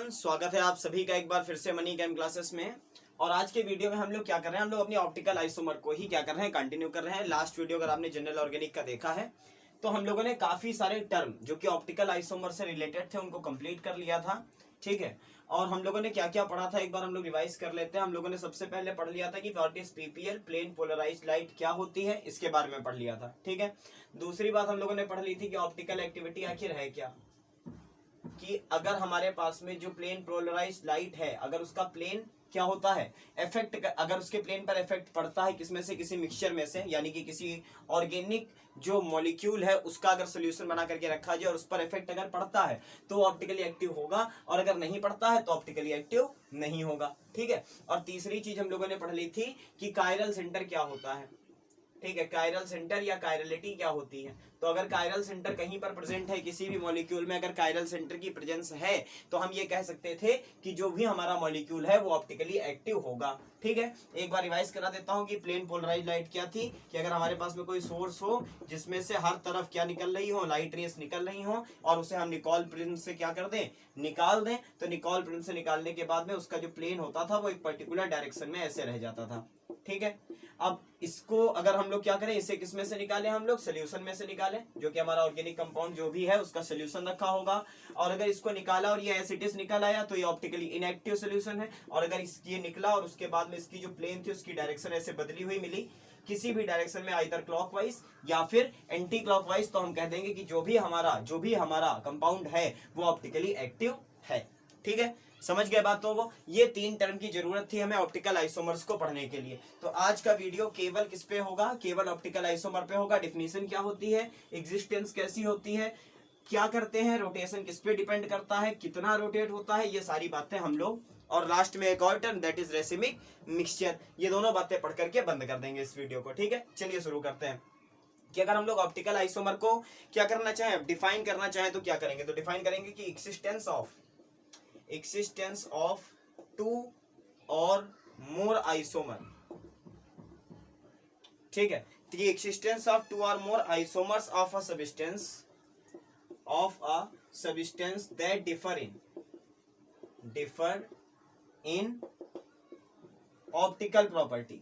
Everyone, स्वागत है आप सभी का एक बार फिर से मनी गेम क्लासेस में। और आज के वीडियो में हम लोग क्या कर रहे हैं, हम लोग अपनी ऑप्टिकल आइसोमर को ही क्या कर रहे हैं, कंटिन्यू कर रहे हैं। लास्ट वीडियो अगर आपने जनरल ऑर्गेनिक का देखा है तो हम लोगों ने काफी सारे टर्म जो कि ऑप्टिकल आइसोमर से रिलेटेड थे उनको कंप्लीट कर लिया था, ठीक है। और हम लोगों ने क्या क्या पढ़ा था एक बार हम लोग रिवाइज कर लेते हैं। हम लोगों ने सबसे पहले पढ़ लिया था कि what is PPL, plane polarised light क्या होती है, इसके बारे में पढ़ लिया था, ठीक है। दूसरी बात हम लोगों ने पढ़ ली थी कि ऑप्टिकल एक्टिविटी आखिर है क्या, कि अगर हमारे पास में जो प्लेन पोलराइज्ड लाइट है, अगर उसका प्लेन क्या होता है, इफेक्ट, अगर उसके प्लेन पर इफेक्ट पड़ता है किसमें से, किसी मिक्सचर में से, यानी कि किसी ऑर्गेनिक जो मॉलिक्यूल है उसका अगर सोल्यूशन बना करके रखा जाए और उस पर इफेक्ट अगर पड़ता है तो ऑप्टिकली एक्टिव होगा, और अगर नहीं पड़ता है तो ऑप्टिकली एक्टिव नहीं होगा, ठीक है। और तीसरी चीज हम लोगों ने पढ़ ली थी कि कायरल सेंटर क्या होता है, ठीक है। कायरल सेंटर या कायरलिटी क्या होती है, तो अगर कायरल सेंटर कहीं पर प्रेजेंट है, किसी भी मॉलिक्यूल में अगर कायरल सेंटर की प्रेजेंस है तो हम ये कह सकते थे कि जो भी हमारा मॉलिक्यूल है वो ऑप्टिकली एक्टिव होगा, ठीक है। एक बार रिवाइज करा देता हूं कि प्लेन पोलराइज्ड लाइट क्या थी, कि अगर हमारे पास में कोई सोर्स हो जिसमें से हर तरफ क्या निकल रही हो, लाइट रेस निकल रही हो, और उसे हम निकोल प्रिज्म से क्या कर दें, निकाल दें, तो निकोल प्रिज्म से निकालने के बाद में उसका जो प्लेन होता था वो एक पर्टिकुलर डायरेक्शन में ऐसे रह जाता था, ठीक है। अब इसको अगर हम लोग क्या करें, इसे किस में से निकालें, हम लोग सोल्यूशन में से निकालें, जो कि हमारा ऑर्गेनिक कंपाउंड जो भी है उसका सोल्यूशन रखा होगा। और अगर इसको निकाला और ये एसिडिस निकल आया तो ये ऑप्टिकली इनएक्टिव सोल्यूशन है। और अगर ये निकला और उसके बाद में इसकी जो प्लेन थी उसकी डायरेक्शन ऐसे बदली हुई मिली किसी भी डायरेक्शन में, आइदर क्लॉकवाइज या फिर एंटी क्लॉकवाइज, तो हम कह देंगे कि जो भी हमारा कंपाउंड है वो ऑप्टिकली एक्टिव है, ठीक है। समझ गए बात। तो वो ये तीन टर्म की जरूरत थी हमें ऑप्टिकल आइसोमर्स को पढ़ने के लिए। तो आज का वीडियो केवल किस पे होगा, केवल ऑप्टिकल आइसोमर पे होगा। डिफिनीशन क्या होती है, एग्जिस्टेंस कैसी होती है, क्या करते हैं, रोटेशन किस पे डिपेंड करता है, कितना रोटेट होता है, ये सारी बातें हम लोग, और लास्ट में एक और term that is racemic mixture, ये दोनों बातें पढ़ करके बंद कर देंगे इस वीडियो को, ठीक है। चलिए शुरू करते हैं कि अगर हम लोग ऑप्टिकल आइसोमर को क्या करना चाहें, डिफाइन करना चाहें तो क्या करेंगे, तो डिफाइन करेंगे कि existence of two or more isomer, ठीक है। तो ये existence of two or more isomers of a substance that differ in optical property,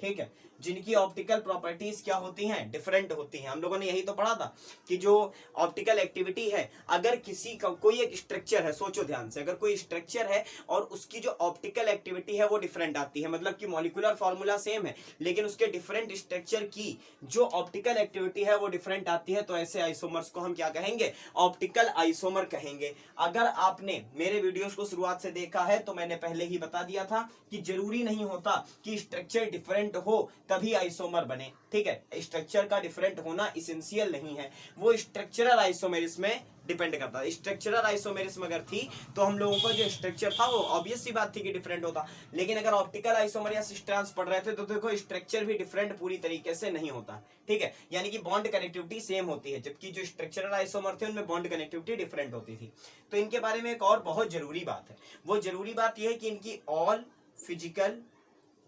ठीक है। जिनकी ऑप्टिकल प्रॉपर्टीज क्या होती हैं, डिफरेंट होती हैं। हम लोगों ने यही तो पढ़ा था कि जो ऑप्टिकल एक्टिविटी है, अगर किसी का कोई एक स्ट्रक्चर है, सोचो ध्यान से, अगर कोई स्ट्रक्चर है और उसकी जो ऑप्टिकल एक्टिविटी है वो डिफरेंट आती है, मतलब कि मॉलिक्यूलर फॉर्मूला सेम है लेकिन उसके डिफरेंट स्ट्रक्चर की जो ऑप्टिकल एक्टिविटी है वो डिफरेंट आती है, तो ऐसे आइसोमर्स को हम क्या कहेंगे, ऑप्टिकल आइसोमर कहेंगे। अगर आपने मेरे वीडियोस को शुरुआत से देखा है तो मैंने पहले ही बता दिया था कि जरूरी नहीं होता कि स्ट्रक्चर डिफरेंट हो तभी आइसोमर बने, ठीक है। स्ट्रक्चर का डिफरेंट होना इसेंशियल नहीं है, वो स्ट्रक्चरल आइसोमेरिज्म में डिपेंड करता है। स्ट्रक्चरल आइसोमेरिज्म अगर थी तो हम लोगों का जो स्ट्रक्चर था वो ऑब्वियस सी बात थी कि डिफरेंट होता, लेकिन अगर ऑप्टिकल आइसोमर या सिस ट्रांस पढ़ रहे थे तो देखो स्ट्रक्चर भी डिफरेंट पूरी तरीके से नहीं होता, ठीक है। यानी कि बॉन्ड कनेक्टिविटी सेम होती है, जबकि जो स्ट्रक्चरल आइसोमर थे उनमें बॉन्ड कनेक्टिविटी डिफरेंट होती थी। तो इनके बारे में एक और बहुत जरूरी बात है, वो जरूरी बात यह है कि इनकी all physical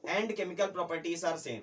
and chemical properties are same,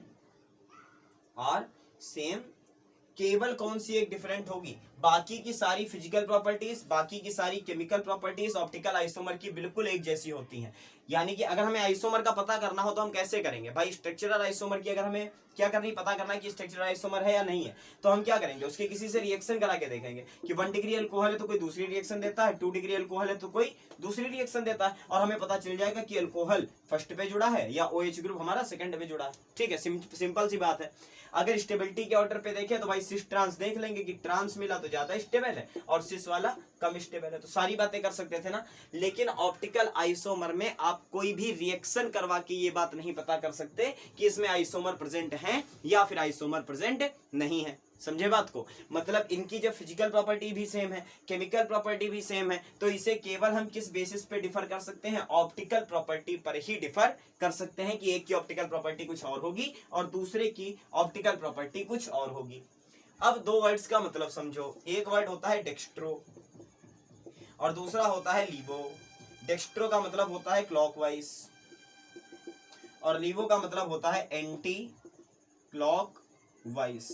केवल कौन सी एक डिफरेंट होगी, बाकी की सारी फिजिकल प्रॉपर्टीज, बाकी की सारी केमिकल प्रॉपर्टीज ऑप्टिकल आइसोमर की बिल्कुल एक जैसी होती हैं। यानी कि अगर हमें आइसोमर का पता करना हो तो हम कैसे करेंगे भाई, स्ट्रक्चरल आइसोमर की अगर हमें क्या करनी, पता करना है कि स्ट्रक्चरल आइसोमर है या नहीं है, तो हम क्या करेंगे, उसके किसी से रिएक्शन करा के देखेंगे कि 1 डिग्री अल्कोहल है तो कोई दूसरी रिएक्शन देता है, 2 डिग्री अल्कोहल है तो कोई दूसरी रिएक्शन देता है, और हमें पता चल जाएगा कि अल्कोहल फर्स्ट पे जुड़ा है या OH ग्रुप हमारा सेकंड पे जुड़ा है, ठीक है। सिंपल सी बात है। अगर स्टेबिलिटी के ऑर्डर पे देखें तो भाई सिस ट्रांस देख लेंगे कि ट्रांस मिला तो ज्यादा स्टेबल है और सिस वाला कम स्टेबल है, तो सारी बातें कर सकते थे ना। लेकिन ऑप्टिकल आइसोमर में आप कोई भी रिएक्शन करवा के ये बात नहीं पता कर सकते कि इसमें आइसोमर प्रेजेंट है या फिर आइसोमर प्रेजेंट नहीं है, समझे बात को। मतलब इनकी जो फिजिकल प्रॉपर्टी भी सेम है, केमिकल प्रॉपर्टी भी सेम है, तो इसे केवल हम किस बेसिस पे डिफर कर सकते हैं, ऑप्टिकल प्रॉपर्टी पर ही डिफर कर सकते हैं, कि एक की ऑप्टिकल प्रॉपर्टी कुछ और होगी और दूसरे की ऑप्टिकल प्रॉपर्टी कुछ और होगी। अब दो वर्ड्स का मतलब समझो, एक वर्ड होता है डेक्स्ट्रो और दूसरा होता है लीवो। डेक्स्ट्रो का मतलब होता है क्लॉकवाइज और लीवो का मतलब होता है एंटी क्लॉकवाइज।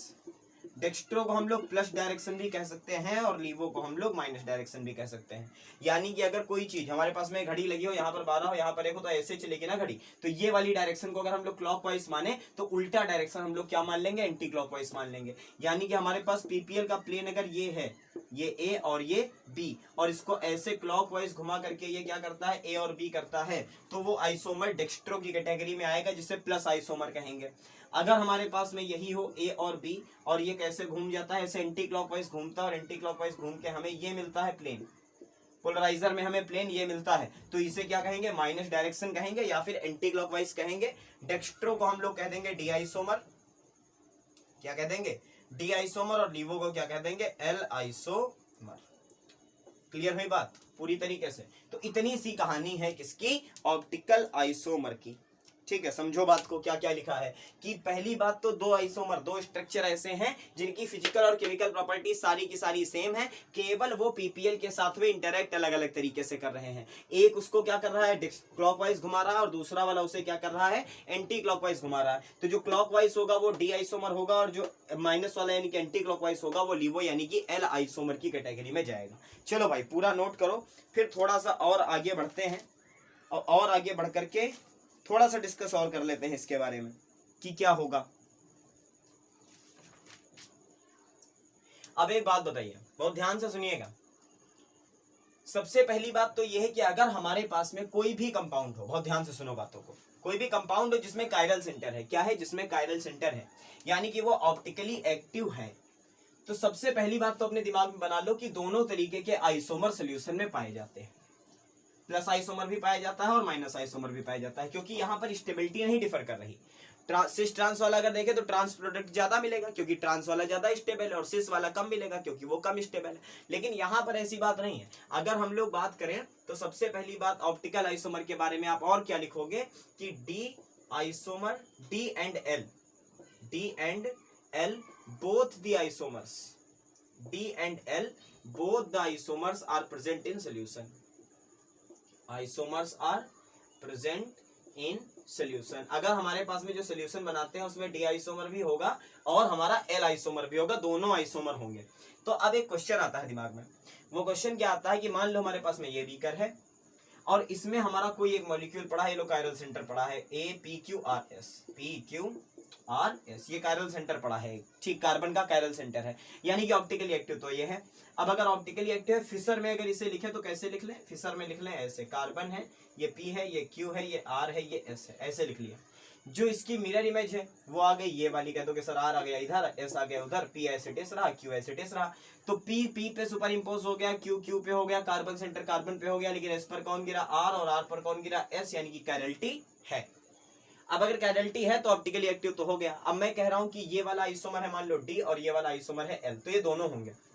डेक्स्ट्रो को हम लोग प्लस डायरेक्शन भी कह सकते हैं और लीवो को हम लोग माइनस डायरेक्शन भी कह सकते हैं। यानी कि अगर कोई चीज हमारे पास में घड़ी लगी हो, यहाँ पर 12 हो, यहाँ पर 1 हो, तो ऐसे चलेगी ना घड़ी, तो ये वाली डायरेक्शन को अगर हम लोग क्लॉकवाइज माने तो उल्टा डायरेक्शन हम लोग क्या मान लेंगे, एंटी क्लॉकवाइज मान लेंगे। यानी कि हमारे पास पीपीएल का प्लेन अगर ये है, ये ए और ये बी, और इसको ऐसे क्लॉकवाइज घुमा करके ये क्या करता है, ए और बी करता है, तो वो आइसोमर डेक्स्ट्रो की कैटेगरी में आएगा, जिसे प्लस आइसोमर कहेंगे। अगर हमारे पास में यही हो ए और बी, और ये कैसे घूम जाता है, ऐसे एंटी क्लॉकवाइज घूमता है, और एंटी क्लॉकवाइज घूम के हमें ये मिलता है प्लेन, पोलराइजर में हमें प्लेन ये मिलता है, तो इसे क्या कहेंगे, माइनस डायरेक्शन कहेंगे या फिर एंटी क्लॉकवाइज कहेंगे। डेक्स्ट्रो को हम लोग कह देंगे डी आइसोमर, क्या कह देंगे, डी आइसोमर, और लीवो को क्या कह देंगे, एल आइसोमर। क्लियर हुई बात पूरी तरीके से। तो इतनी सी कहानी है किसकी, ऑप्टिकल आइसोमर की। ठीक है, समझो बात को, क्या क्या लिखा है कि पहली बात तो दो आइसोमर, दो स्ट्रक्चर ऐसे हैं जिनकी फिजिकल और केमिकल प्रॉपर्टी सारी की सारी सेम है, केवल वो पीपीएल के साथ में इंटरैक्ट अलग अलग तरीके से कर रहे हैं। एक उसको क्या कर रहा है, क्लॉकवाइज घुमा रहा है, और दूसरा वाला उसे क्या कर रहा है, एंटी क्लॉकवाइज घुमा रहा है। तो जो क्लॉकवाइज होगा वो डी आइसोमर होगा, और जो माइनस वाला यानी कि एंटी क्लॉकवाइज होगा वो लीवो यानी कि एल आइसोमर की कैटेगरी में जाएगा। चलो भाई पूरा नोट करो, फिर थोड़ा सा और आगे बढ़ते हैं, और आगे बढ़ करके थोड़ा सा डिस्कस और कर लेते हैं इसके बारे में कि क्या होगा। अब एक बात बताइए, बहुत ध्यान से सुनिएगा। सबसे पहली बात तो यह है कि अगर हमारे पास में कोई भी कंपाउंड हो, बहुत ध्यान से सुनो बातों को, कोई भी कंपाउंड हो जिसमें कायरल सेंटर है, क्या है, जिसमें कायरल सेंटर है, यानी कि वो ऑप्टिकली एक्टिव है, तो सबसे पहली बात तो अपने दिमाग में बना लो कि दोनों तरीके के आइसोमर सोल्यूशन में पाए जाते हैं। प्लस आइसोमर भी पाया जाता है और माइनस आइसोमर भी पाया जाता है, क्योंकि यहाँ पर स्टेबिलिटी नहीं डिफर कर रही। सिस ट्रांस वाला अगर देखें तो ट्रांस प्रोडक्ट ज्यादा मिलेगा क्योंकि ट्रांस वाला ज्यादा स्टेबल है, और सिस वाला कम मिलेगा क्योंकि वो कम स्टेबल है। लेकिन यहाँ पर ऐसी बात नहीं है। अगर हम लोग बात करें तो सबसे पहली बात ऑप्टिकल आइसोमर के बारे में आप और क्या लिखोगे कि D isomer, D and L both the isomers, D and L both the isomers are present in solution, isomers are present in solution. अगर हमारे पास में जो सोल्यूशन बनाते हैं उसमें डी आइसोमर भी होगा और हमारा एल आइसोमर भी होगा, दोनों आइसोमर होंगे। तो अब एक क्वेश्चन आता है दिमाग में, वो क्वेश्चन क्या आता है कि मान लो हमारे पास में ये बीकर है और इसमें हमारा कोई एक मॉलिक्यूल पड़ा है, ये लो कायरल सेंटर पड़ा है, A P Q R S, ये कायरल सेंटर पड़ा है, ठीक, कार्बन का कायरल सेंटर है, यानी कि ऑप्टिकली एक्टिव तो ये है। अब अगर ऑप्टिकली एक्टिव है, फिशर में अगर इसे लिखे तो कैसे लिख लें, फिशर में लिख लें ऐसे, कार्बन है, ये पी है, ये क्यू है, ये आर है, ये एस है, ऐसे लिख लिया। जो इसकी मिरर इमेज है वो आ गई ये वाली, कह दो कि सर आर आ गया इधर, एस आ गया उधर, पी ऐसे टेस रहा, क्यू ऐसे टेस रहा, तो पी पी पे सुपर इम्पोज हो गया, क्यू क्यू पे हो गया, कार्बन सेंटर कार्बन पे हो गया, लेकिन एस पर कौन गिरा, आर, और आर पर कौन गिरा, एस, यानी कि कैरलिटी है। अब अगर कैरलिटी है तो ऑप्टिकली एक्टिव तो हो गया। अब मैं कह रहा हूं कि ये वाला आइसोमर है मान लो डी और ये वाला आइसोमर है एल, तो ये दोनों होंगे।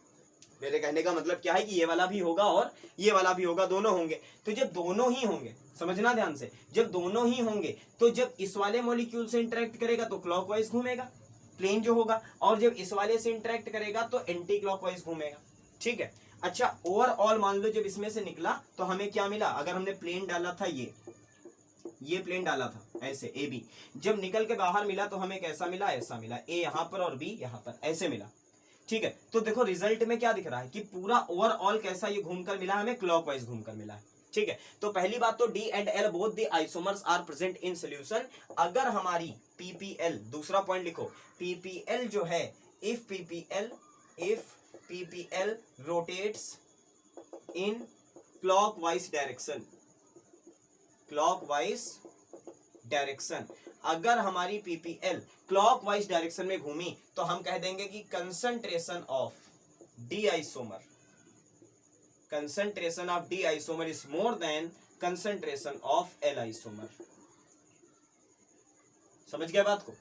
मेरे कहने का मतलब क्या है कि ये वाला भी होगा और ये वाला भी होगा, दोनों होंगे। तो जब दोनों ही होंगे, समझना ध्यान से, जब दोनों ही होंगे तो जब इस वाले मॉलिक्यूल से इंटरेक्ट करेगा तो क्लॉकवाइज घूमेगा प्लेन जो होगा, और जब इस वाले से इंटरेक्ट करेगा तो एंटी क्लॉकवाइज घूमेगा। ठीक है, अच्छा ओवरऑल मान लो जब इसमें से निकला तो हमें क्या मिला, अगर हमने प्लेन डाला था ये प्लेन डाला था ऐसे ए बी, जब निकल के बाहर मिला तो हमें कैसा मिला, ऐसा मिला, ए यहाँ पर और बी यहाँ पर, ऐसे मिला। ठीक है, तो देखो रिजल्ट में क्या दिख रहा है कि पूरा ओवरऑल कैसा ये घूमकर मिला, हमें क्लॉकवाइज घूमकर मिला है। ठीक है, तो पहली बात तो D and L both the isomers are present in solution. अगर हमारी पीपीएल, दूसरा पॉइंट लिखो, पीपीएल जो है, if PPL rotates in clockwise direction, अगर हमारी पीपीएल क्लॉकवाइज डायरेक्शन में घूमी तो हम कह देंगे कि concentration of D isomer is more than concentration of L isomer. समझ गया बात को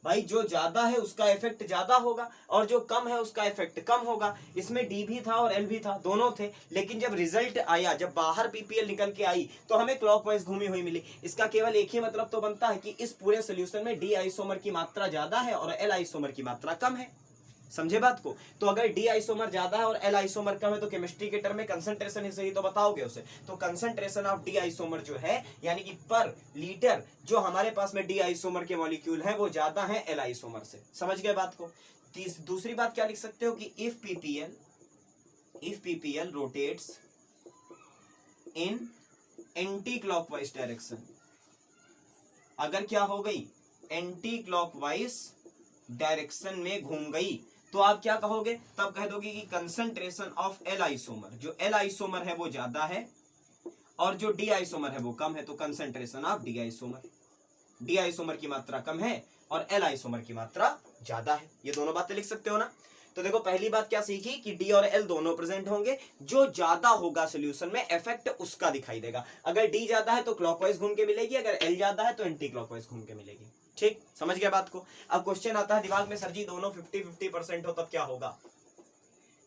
भाई, जो ज्यादा है उसका इफेक्ट ज्यादा होगा और जो कम है उसका इफेक्ट कम होगा। इसमें डी भी था और एल भी था, दोनों थे, लेकिन जब रिजल्ट आया, जब बाहर पीपीएल निकल के आई तो हमें क्लॉकवाइज घूमी हुई मिली। इसका केवल एक ही मतलब तो बनता है कि इस पूरे सोल्यूशन में डी आइसोमर की मात्रा ज्यादा है और एल आइसोमर की मात्रा कम है। समझे बात को? तो अगर डी आइसोमर ज्यादा है और एल आइसोमर कम है तो केमिस्ट्री के टर्म में कंसंट्रेशन ही तो बताओगे उसे। तो कंसंट्रेशन ऑफ डी आइसोमर जो है, यानी कि पर लीटर जो हमारे पास में डी आइसोमर के मॉलिक्यूल है वो ज्यादा है एल आइसोमर से। समझ गए बात को? दूसरी बात क्या लिख सकते हो कि if PPL rotates in anti clockwise direction, अगर क्या हो गई एंटी क्लॉकवाइज डायरेक्शन में घूम गई तो आप क्या कहोगे, तब कह दोगे कि कंसंट्रेशन ऑफ एल आइसोमर, जो एल आइसोमर है वो ज्यादा है और जो डी आइसोमर है वो कम है, तो concentration of D isomer, D isomer की मात्रा कम है और एल आइसोमर की मात्रा ज्यादा है। ये दोनों बातें लिख सकते हो ना। तो देखो पहली बात क्या सीखी कि डी और एल दोनों प्रेजेंट होंगे, जो ज्यादा होगा सॉल्यूशन में इफेक्ट उसका दिखाई देगा। अगर डी ज्यादा है तो क्लॉकवाइज घूम के मिलेगी, अगर एल ज्यादा है तो एंटी क्लॉकवाइज घूम के मिलेगी। ठीक, समझ गया बात को। अब क्वेश्चन आता है दिमाग में, सर जी दोनों 50-50% हो तब क्या होगा,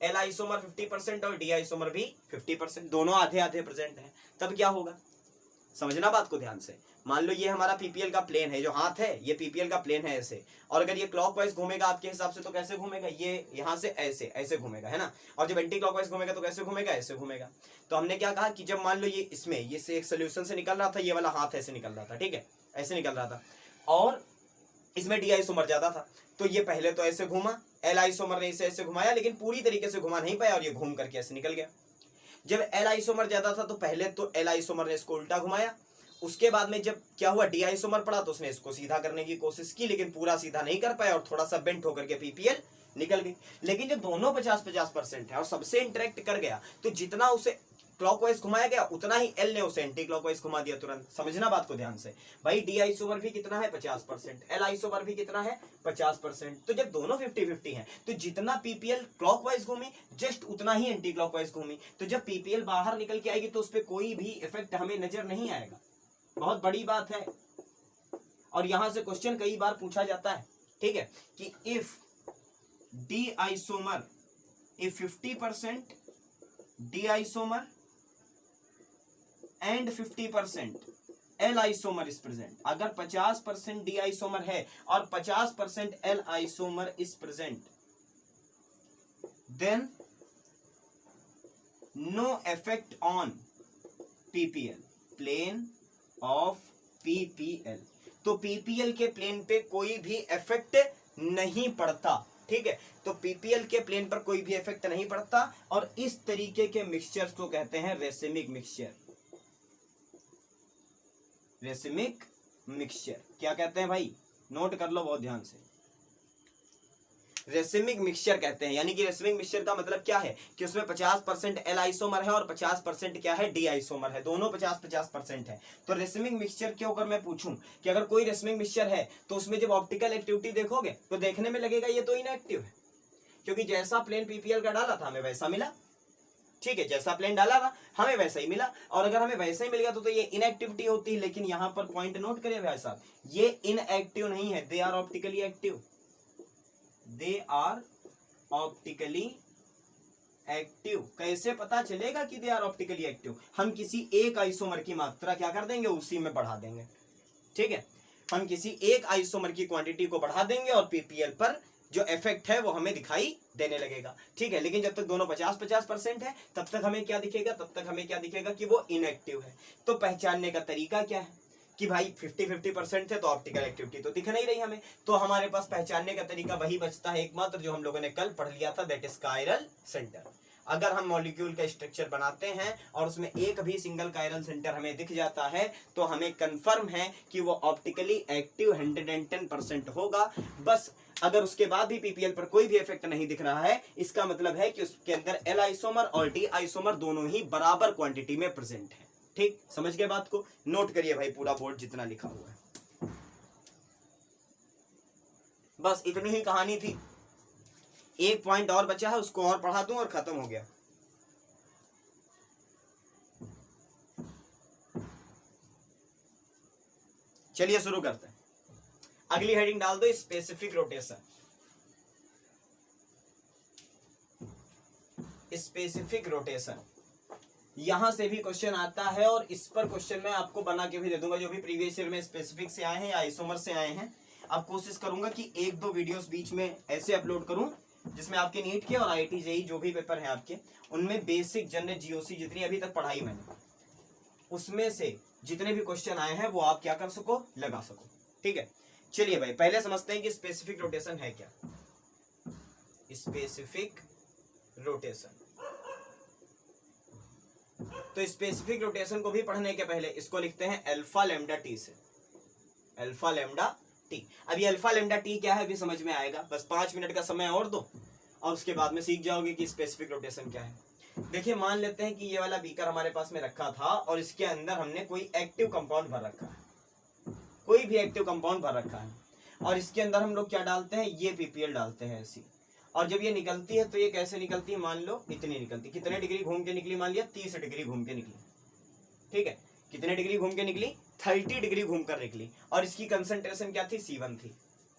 एल आइसोमर 50% और डी आइसोमर भी 50%, दोनों आधे आधे प्रेजेंट है, तब क्या होगा। समझना बात को ध्यान से। मान लो ये हमारा पीपीएल का प्लेन है, जो हाथ है ये पीपीएल का प्लेन है ऐसे, और अगर ये क्लॉकवाइज घूमेगा आपके हिसाब से तो कैसे घूमेगा, ये यहां से ऐसे ऐसे घूमेगा, है ना। और जब एंटी क्लॉकवाइज घूमेगा तो कैसे घूमेगा, ऐसे घूमेगा। तो हमने क्या कहा कि जब मान लो ये इसमें ये से एक सोल्यूशन से निकल रहा था, ये वाला हाथ ऐसे निकल रहा था, ठीक है, ऐसे निकल रहा था, और इसमें डी आइसोमर ज्यादा था, तो ये पहले तो ऐसे घूमा, एल आइसोमर ने इसे ऐसे घुमाया, लेकिन पूरी तरीके से घुमा नहीं पाया और ये घूम करके ऐसे निकल गया। जब एल आइसोमर ज्यादा था तो पहले तो एल आइसोमर ने इसको उल्टा घुमाया, उसके बाद में जब क्या हुआ डी आइसोमर पड़ा तो उसने इसको सीधा करने की कोशिश की, लेकिन पूरा सीधा नहीं कर पाया और थोड़ा सा बेंट होकर के पीपीएल निकल गई। लेकिन जब दोनों 50-50% है और सबसे इंटरेक्ट कर गया तो जितना उसे क्लॉकवाइज घुमाया गया उतना ही एल ने उसे एंटी क्लॉकवाइज घुमा दिया तुरंत। समझना बात को ध्यान से भाई, डी आइसोमर भी कितना है 50%, एल आइसोमर भी कितना है 50%। तो जब दोनों 50-50 हैं तो जितना पीपीएल क्लॉकवाइज घूमी जस्ट उतना ही एंटी क्लॉकवाइज घूमी। तो जब पीपीएल बाहर निकल के आएगी तो उस पर कोई भी इफेक्ट हमें नजर नहीं आएगा, बहुत बड़ी बात है। और यहां से क्वेश्चन कई बार पूछा जाता है, ठीक है, कि if D isomer, if 50% D isomer and 50% L isomer is present, अगर 50% डी आइसोमर है और 50% L isomer is present, then no effect on PPL, plane of PPL. तो पीपीएल के प्लेन पे कोई भी इफेक्ट नहीं पड़ता, ठीक है। तो पीपीएल के प्लेन पर कोई भी इफेक्ट नहीं पड़ता और इस तरीके के मिक्सचर्स को कहते हैं रेसिमिक मिक्सचर। रेसिमिक मिक्सचर क्या कहते हैं भाई, नोट कर लो बहुत ध्यान से। रेसिमिक मिक्सचर कहते हैं, यानी कि रेसिमिक मिक्सचर का मतलब क्या है कि उसमें 50% एल आइसोमर है और 50% क्या है, डी आइसोमर है, दोनों 50-50% है। तो रेसिमिक मिक्सचर क्यों, अगर मैं पूछूं कि अगर कोई रेसिमिक मिक्सचर है तो उसमें जब ऑप्टिकल एक्टिविटी देखोगे तो देखने में लगेगा ये तो इनएक्टिव है, क्योंकि जैसा प्लेन पीपीएल का डाला था हमें वैसा मिला, ठीक है, जैसा प्लेन डाला था हमें वैसा ही मिला। और अगर हमें वैसा ही मिल गया तो ये इनएक्टिविटी होती है। लेकिन यहां पर पॉइंट नोट करिए भाई साहब, ये इनएक्टिव नहीं है, they are optically active, they are optically active. कैसे पता चलेगा कि दे आर ऑप्टिकली एक्टिव, हम किसी एक आइसोमर की मात्रा क्या कर देंगे, उसी में बढ़ा देंगे, ठीक है, हम किसी एक आइसोमर की क्वांटिटी को बढ़ा देंगे और पीपीएल पर जो इफेक्ट है वो हमें दिखाई देने लगेगा, ठीक है। लेकिन जब तक दोनों 50-50% है तब तक हमें क्या दिखेगा, तब तक हमें क्या दिखेगा कि वो इनएक्टिव है। तो पहचानने का तरीका क्या है कि भाई 50-50% थे तो ऑप्टिकल एक्टिविटी तो दिख नहीं रही हमें, तो हमारे पास पहचानने का तरीका वही बचता है एकमात्र जो हम लोगों ने कल पढ़ लिया था, दैट इज कायरल सेंटर। अगर हम मॉलिक्यूल का स्ट्रक्चर बनाते हैं और उसमें एक भी सिंगल कायरल सेंटर हमें दिख जाता है तो हमें कंफर्म है कि वो ऑप्टिकली एक्टिव 110% होगा। बस अगर उसके बाद भी पीपीएल पर कोई भी इफेक्ट नहीं दिख रहा है, इसका मतलब है कि उसके अंदर एल आइसोमर और डी आइसोमर दोनों ही बराबर क्वांटिटी में प्रेजेंट है। ठीक, समझ गए बात को, नोट करिए भाई पूरा बोर्ड जितना लिखा हुआ है। बस इतनी ही कहानी थी, एक पॉइंट और बचा है, उसको और पढ़ा दूं और खत्म हो गया। चलिए शुरू करते हैं। अगली हेडिंग डाल दो, स्पेसिफिक रोटेशन। स्पेसिफिक रोटेशन, यहां से भी क्वेश्चन आता है और इस पर क्वेश्चन मैं आपको बना के भी दे दूंगा, जो भी प्रीवियस ईयर में स्पेसिफिक से आए हैं या आइसोमर से आए हैं। अब कोशिश करूंगा कि एक दो वीडियोस बीच में ऐसे अपलोड करूं जिसमें आपके नीट के और आईआईटी जेईई जो भी पेपर हैं आपके, उनमें बेसिक जनरल जीओसी जितनी अभी तक पढ़ाई मैंने, उसमें से जितने भी क्वेश्चन आए हैं वो आप क्या कर सको, लगा सको। ठीक है, चलिए भाई पहले समझते हैं कि स्पेसिफिक रोटेशन है क्या। Specific rotation. तो स्पेसिफिक रोटेशन को भी पढ़ने के पहले इसको लिखते हैं अल्फा लैम्डा टी से, अल्फा लैम्डा टी। अब ये अल्फा लैम्डा टी क्या है अभी समझ में आएगा, बस 5 मिनट का समय और दो और उसके बाद में सीख जाओगे कि स्पेसिफिक रोटेशन क्या है। देखिए मान लेते हैं कि ये वाला बीकर हमारे पास में रखा था और इसके अंदर हमने कोई एक्टिव कंपाउंड भर रखा है, कोई भी एक्टिव कंपाउंड भर रखा है और इसके अंदर हम लोग क्या डालते हैं, ये पीपीएल डालते हैं ऐसी। और जब ये निकलती है तो ये कैसे निकलती है, मान लो इतनी निकलती, कितने डिग्री घूम के निकली, मान लिया 30 डिग्री घूम के निकली, ठीक है। कितने डिग्री घूम के निकली, 30 डिग्री घूम कर निकली। और इसकी कंसंट्रेशन क्या थी, C1 थी।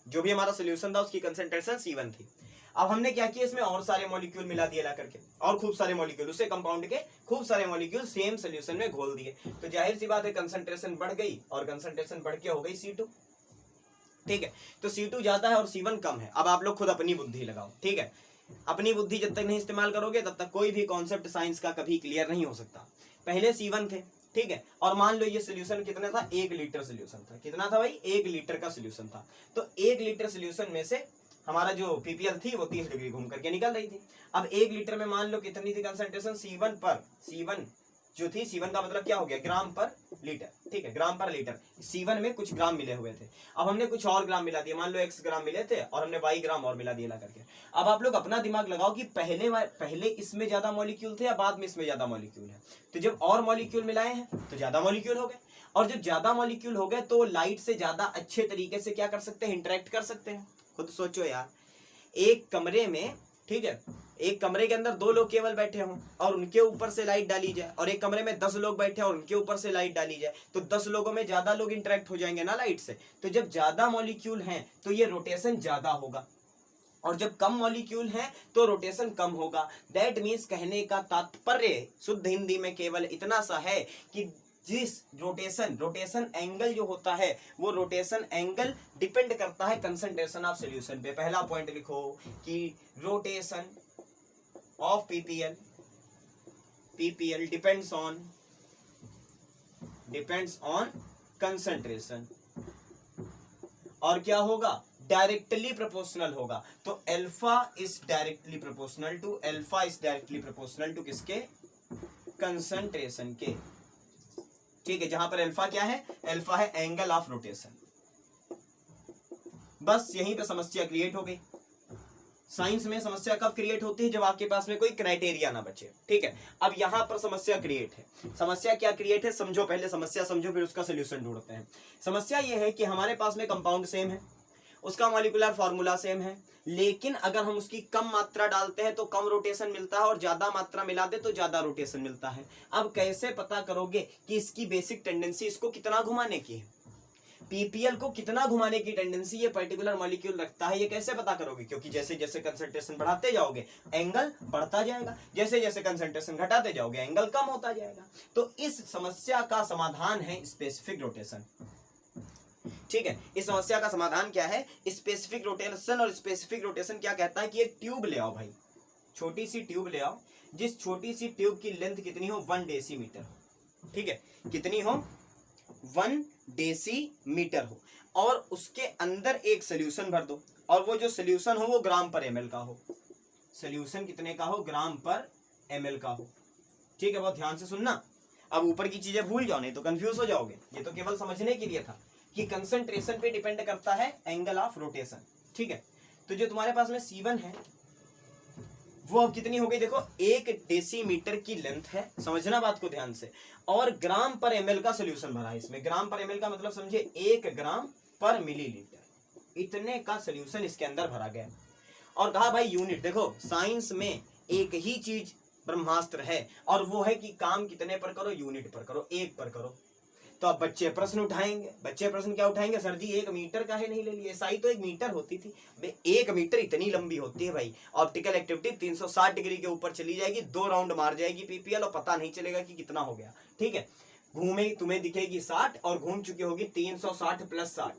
जो भी हमारा सोल्यूशन था उसकी कंसंट्रेशन C1 थी। अब हमने क्या किया, इसमें और सारे मॉलिक्यूल मिला दिए ला करके, और खूब सारे मॉलिक्यूल, उसे कंपाउंड के खूब सारे मॉलिक्यूल सेम सोल्यूशन में घोल दिए। तो जाहिर सी बात है कंसंट्रेशन बढ़ गई और कंसंट्रेशन बढ़ के हो गई C2, ठीक है। तो C2 ज्यादा है और C1 कम है। अब आप लोग खुद अपनी बुद्धि लगाओ, ठीक है। अपनी बुद्धि जब तक नहीं इस्तेमाल करोगे तब तक कोई भी कॉन्सेप्ट साइंस का कभी क्लियर नहीं हो सकता। पहले C1 थे, ठीक है, और मान लो ये सोल्यूशन कितना था, 1 लीटर सोल्यूशन था। कितना था भाई, 1 लीटर का सोल्यूशन था। तो 1 लीटर सोल्यूशन में से हमारा जो पीपीएल थी वो 30 डिग्री घूम करके निकल रही थी। अब 1 लीटर में मान लो कितनी थी कंसंट्रेशन, C1 जो थी, C1 का मतलब क्या हो गया, ग्राम पर लीटर, ठीक है, ग्राम पर लीटर। C1 में कुछ ग्राम मिले हुए थे, अब हमने कुछ और ग्राम मिला दिया, मान लो X ग्राम मिले थे और हमने Y ग्राम और मिला दिया ला करके। अब आप लोग अपना दिमाग लगाओ कि पहले इसमें ज्यादा मॉलिक्यूल थे या बाद में इसमें ज्यादा मॉलिक्यूल है। तो जब और मॉलिक्यूल मिलाए हैं तो ज्यादा मॉलिक्यूल हो गए, और जब ज्यादा मॉलिक्यूल हो गए तो लाइट से ज्यादा अच्छे तरीके से क्या कर सकते हैं, इंटरेक्ट कर सकते हैं। खुद सोचो यार, एक कमरे में, ठीक है, एक कमरे के अंदर 2 लोग केवल बैठे हों और उनके ऊपर से लाइट डाली जाए, और एक कमरे में 10 लोग बैठे और उनके ऊपर से लाइट डाली जाए, तो 10 लोगों में ज्यादा लोग इंटरेक्ट हो जाएंगे ना लाइट से। तो जब ज्यादा मॉलिक्यूल हैं तो ये रोटेशन ज्यादा होगा, और जब कम मॉलिक्यूल हैं तो रोटेशन कम होगा। दैट मीन्स कहने का तात्पर्य शुद्ध हिंदी में केवल इतना सा है कि जिस रोटेशन एंगल जो होता है वो रोटेशन एंगल डिपेंड करता है कंसंट्रेशन ऑफ सॉल्यूशन पे। पहला पॉइंट लिखो कि rotation of PPL depends on concentration, और क्या होगा, डायरेक्टली प्रोपोर्शनल होगा। तो alpha is directly proportional to किसके, कंसंट्रेशन के, ठीक है। जहां पर अल्फा क्या है, अल्फा है एंगल ऑफ रोटेशन। बस यहीं पे समस्या क्रिएट हो गई। साइंस में समस्या कब क्रिएट होती है, जब आपके पास में कोई क्राइटेरिया ना बचे, ठीक है। अब यहां पर समस्या क्रिएट है। समस्या क्या क्रिएट है, समझो, पहले समस्या समझो फिर उसका सोल्यूशन ढूंढते हैं। समस्या यह है कि हमारे पास में कंपाउंड सेम है, उसका मॉलिक्यूलर फॉर्मूला सेम है, लेकिन अगर हम उसकी कम मात्रा डालते हैं तो कम रोटेशन मिलता है और ज्यादा मात्रा मिला दे तो ज्यादा रोटेशन मिलता है। अब कैसे पता करोगे कि इसकी बेसिक टेंडेंसी इसको कितना घुमाने की है, पीपीएल को कितना घुमाने की टेंडेंसी ये पर्टिकुलर मॉलिक्यूल रखता है, ये कैसे पता करोगे, क्योंकि जैसे जैसे कंसंट्रेशन बढ़ाते जाओगे एंगल बढ़ता जाएगा, जैसे जैसे कंसंट्रेशन घटाते जाओगे एंगल कम होता जाएगा। तो इस समस्या का समाधान है स्पेसिफिक रोटेशन, ठीक है। इस समस्या का समाधान क्या है, स्पेसिफिक रोटेशन। और स्पेसिफिक रोटेशन क्या कहता है कि एक ट्यूब ले आओ भाई, छोटी सी ट्यूब ले आओ, जिस छोटी सी ट्यूब की लेंथ कितनी हो, 1 डेसीमीटर, ठीक है, कितनी हो, 1 डेसीमीटर हो, और उसके अंदर एक सोल्यूशन भर दो, और वो जो सोल्यूशन हो वो ग्राम पर एमएल का हो। सोल्यूशन कितने का हो, ग्राम पर एमएल का हो, ठीक है। बहुत ध्यान से सुनना, अब ऊपर की चीजें भूल जाओ नहीं तो कंफ्यूज हो जाओगे। ये तो केवल समझने के लिए था कि कंसंट्रेशन पे डिपेंड करता है एंगल ऑफ रोटेशन, ठीक है। तो जो तुम्हारे पास में C1 है वो अब कितनी हो गई, देखो 1 डेसीमीटर की लेंथ है, समझना बात को ध्यान से, और ग्राम पर एमएल का सोल्यूशन भरा है इसमें। ग्राम पर एमएल का मतलब समझे 1 ग्राम पर मिलीलीटर, इतने का सोल्यूशन इसके अंदर भरा गया। और कहा भाई यूनिट, देखो साइंस में एक ही चीज ब्रह्मास्त्र है, और वो है कि काम कितने पर करो, यूनिट पर करो, 1 पर करो। तो अब बच्चे प्रश्न उठाएंगे, बच्चे प्रश्न क्या उठाएंगे, सर जी 1 मीटर का है नहीं ले लिए, SI तो 1 मीटर होती थी। 1 मीटर इतनी लंबी होती है भाई, ऑप्टिकल एक्टिविटी 360 डिग्री के ऊपर चली जाएगी, 2 राउंड मार जाएगी पीपीएल और पता नहीं चलेगा कि कितना हो गया, ठीक है। घूमे तुम्हें दिखेगी 60 और घूम चुकी होगी 360 + 60,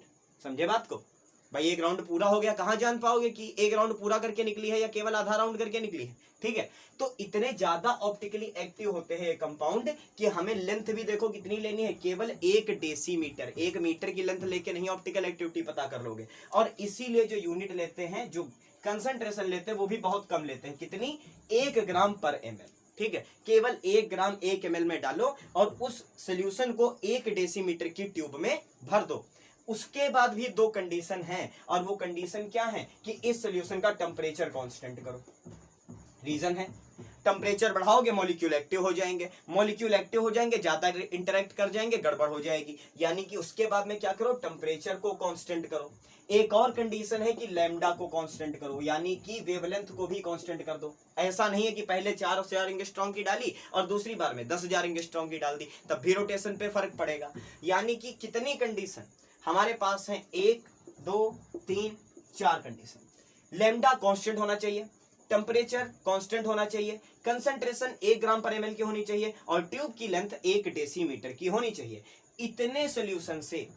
समझे बात को भाई। 1 राउंड पूरा हो गया, कहां जान पाओगे कि 1 राउंड पूरा करके निकली है या केवल आधा राउंड करके निकली है, ठीक है। तो इतने ज्यादा ऑप्टिकली एक्टिव होते हैं कंपाउंड कि हमें लेंथ भी देखो कितनी लेनी है, केवल 1 डेसीमीटर, 1 मीटर की लेंथ लेके नहीं ऑप्टिकल एक्टिविटी पता कर लोगे। और इसीलिए जो यूनिट लेते हैं, जो कंसंट्रेशन लेते हैं वो भी बहुत कम लेते हैं, कितनी, 1 ग्राम पर ml, ठीक है, केवल 1 ग्राम 1 ml में डालो और उस सोल्यूशन को 1 डेसीमीटर की ट्यूब में भर दो। उसके बाद भी 2 कंडीशन हैं, और वो कंडीशन क्या है कि इस सोल्यूशन का टेम्परेचर कांस्टेंट करो। रीजन है, टेम्परेचर बढ़ाओगे मॉलिक्यूल एक्टिव हो जाएंगे, मॉलिक्यूल एक्टिव हो जाएंगे, ज्यादा इंटरेक्ट कर जाएंगे, गड़बड़ हो जाएगी। यानी कि उसके बाद में क्या करो, टेम्परेचर को कांस्टेंट करो। एक और कंडीशन है कि लैम्डा को कांस्टेंट करो, यानी कि वेवलेंथ को भी कांस्टेंट कर दो। ऐसा नहीं है कि पहले 4000 एंगस्ट्रॉम की डाली और दूसरी बार में 10,000 एंगस्ट्रॉम की डाल दी, तब भी रोटेशन पे फर्क पड़ेगा। यानी कि कितनी कंडीशन हमारे पास है, 1 2 3 4 कंडीशन। लैम्डा कांस्टेंट होना चाहिए, टेम्परेचर कांस्टेंट होना चाहिए, कंसंट्रेशन 1 ग्राम पर ml की होनी चाहिए, और ट्यूब की लेंथ 1 डेसीमीटर की होनी चाहिए। इतने सॉल्यूशन से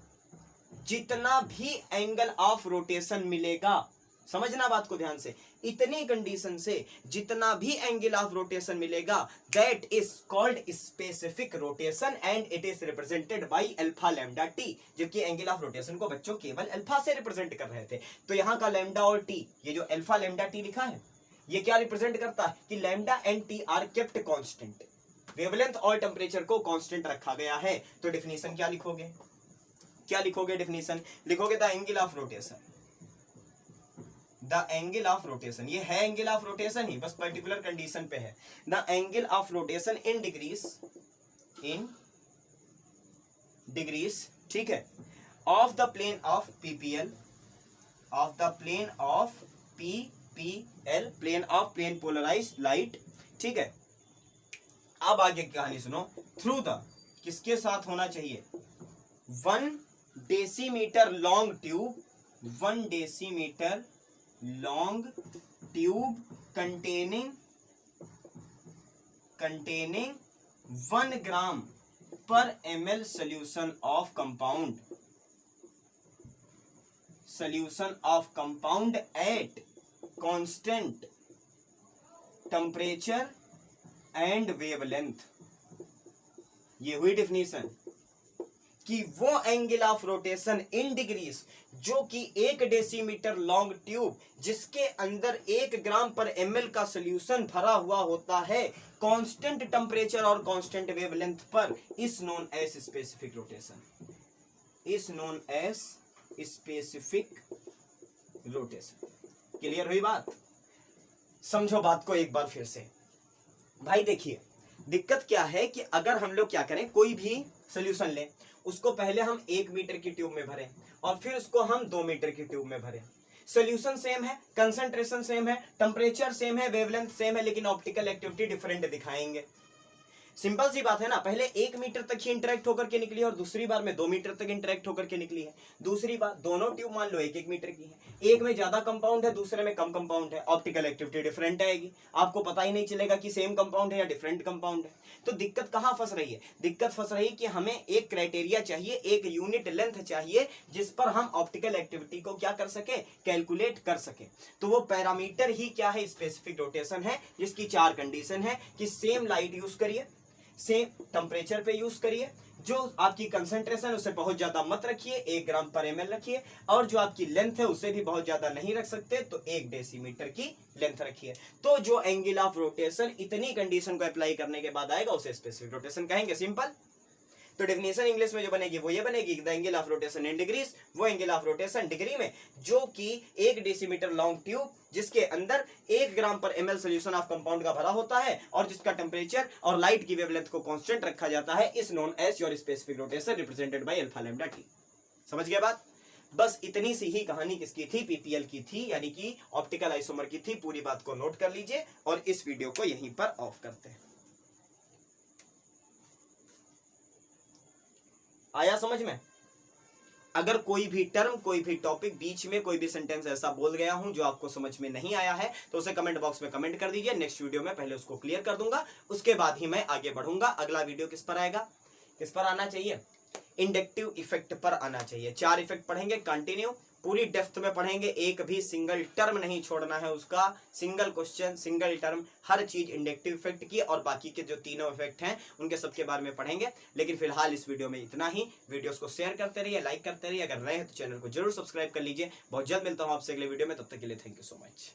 जितना भी एंगल ऑफ रोटेशन मिलेगा, समझना बात को ध्यान से, इतनी कंडीशन से जितना भी एंगल ऑफ रोटेशन मिलेगा, that is called specific rotation and it is represented by alpha lambda T. जबकि एंगल ऑफ रोटेशन को बच्चों केवल अल्फा से रिप्रेजेंट कर रहे थे, तो यहाँ का लैम्डा और टी, ये जो अल्फा लैम्डा टी लिखा है, ये क्या रिप्रेजेंट करता है कि lambda and T R kept constant, wavelength और टेम्परेचर को कांस्टेंट रखा गया है। तो डेफिनेशन क्या लिखोगे, क्या लिखोगे, डेफिनेशन लिखोगे the angle of rotation, the angle of rotation, ये है एंगल ऑफ रोटेशन ही, बस पर्टिकुलर कंडीशन पे है। The angle of rotation in degrees, ठीक है, of the plane of PPL, of the plane of PPL, plane of plane polarised light, ठीक है। अब आगे की कहानी सुनो, थ्रू द, किसके साथ होना चाहिए, 1 decimetre long tube, 1 decimetre long tube containing 1 ग्राम पर ml solution of compound at constant temperature and wavelength। ये हुई डेफिनेशन कि वो angle of rotation in degrees जो कि 1 डेसीमीटर लॉन्ग ट्यूब जिसके अंदर 1 ग्राम पर ml का सोल्यूशन भरा हुआ होता है, कांस्टेंट टेम्परेचर और कांस्टेंट वेवलेंथ पर, is known as specific rotation, is known as specific rotation. Clear हुई बात? समझो बात को एक बार फिर से। भाई देखिए, दिक्कत क्या है कि अगर हम लोग क्या करें, कोई भी सोल्यूशन लें, उसको पहले हम 1 मीटर की ट्यूब में भरें और फिर उसको हम 2 मीटर की ट्यूब में भरें। सोल्यूशन सेम है, कंसंट्रेशन सेम है, टेम्परेचर सेम है, वेवलेंथ सेम है, लेकिन ऑप्टिकल एक्टिविटी डिफरेंट दिखाएंगे। सिंपल सी बात है ना, पहले 1 मीटर तक ही इंटरेक्ट होकर के निकली और दूसरी बार में 2 मीटर तक इंटरेक्ट होकर के निकली है। दूसरी बार दोनों ट्यूब मान लो 1-1 मीटर की है, एक में ज्यादा कंपाउंड है, दूसरे में कम कंपाउंड है, ऑप्टिकल एक्टिविटी डिफरेंट आएगी, आपको पता ही नहीं चलेगा कि सेम कंपाउंड है या डिफरेंट कंपाउंड है। तो दिक्कत कहाँ फंस रही है? दिक्कत फंस रही है कि हमें एक क्राइटेरिया चाहिए, एक यूनिट लेंथ चाहिए जिस पर हम ऑप्टिकल एक्टिविटी को क्या कर सके, कैलकुलेट कर सके। तो वो पैरामीटर ही क्या है, स्पेसिफिक रोटेशन है, जिसकी 4 कंडीशन है कि सेम लाइट यूज करिए, सेम टेम्परेचर पे यूज करिए, जो आपकी कंसंट्रेशन उसे बहुत ज्यादा मत रखिए, 1 ग्राम पर ml रखिए, और जो आपकी लेंथ है उसे भी बहुत ज्यादा नहीं रख सकते, तो 1 डेसीमीटर की लेंथ रखिए। तो जो एंगल ऑफ रोटेशन इतनी कंडीशन को अप्लाई करने के बाद आएगा उसे स्पेसिफिक रोटेशन कहेंगे, सिंपल। तो डेफिनेशन इंग्लिश में जो बनेगी वो ये बनेगी, the angle of rotation in degrees, वो एंगल ऑफ रोटेशन डिग्री में जो कि 1 डेसीमीटर लॉन्ग ट्यूब जिसके अंदर 1 ग्राम पर ml सोल्यूशन ऑफ कंपाउंड का भरा होता है और जिसका टेम्परेचर और लाइट की वेवलेंथ को कांस्टेंट रखा जाता है, is known as your specific rotation represented by alpha lambda T. समझ गए बात? बस इतनी सी ही कहानी किसकी थी, पीपीएल की थी, यानी कि ऑप्टिकल आइसोमर की थी। पूरी बात को नोट कर लीजिए और इस वीडियो को यहीं पर ऑफ करते हैं। आया समझ में? अगर कोई भी टर्म, कोई भी टॉपिक, बीच में कोई भी सेंटेंस ऐसा बोल गया हूं जो आपको समझ में नहीं आया है, तो उसे कमेंट बॉक्स में कमेंट कर दीजिए। नेक्स्ट वीडियो में पहले उसको क्लियर कर दूंगा, उसके बाद ही मैं आगे बढ़ूंगा। अगला वीडियो किस पर आएगा, किस पर आना चाहिए, इंडक्टिव इफेक्ट पर आना चाहिए। 4 इफेक्ट पढ़ेंगे कंटिन्यू, पूरी डेप्थ में पढ़ेंगे, एक भी सिंगल टर्म नहीं छोड़ना है उसका, सिंगल क्वेश्चन सिंगल टर्म, हर चीज इंडक्टिव इफेक्ट की और बाकी के जो तीनों इफेक्ट हैं उनके सबके बारे में पढ़ेंगे। लेकिन फिलहाल इस वीडियो में इतना ही। वीडियोस को शेयर करते रहिए, लाइक करते रहिए, अगर नए हैं तो चैनल को जरूर सब्सक्राइब कर लीजिए। बहुत जल्द मिलता हूं आपसे अगले वीडियो में, तब तक के लिए थैंक यू सो मच।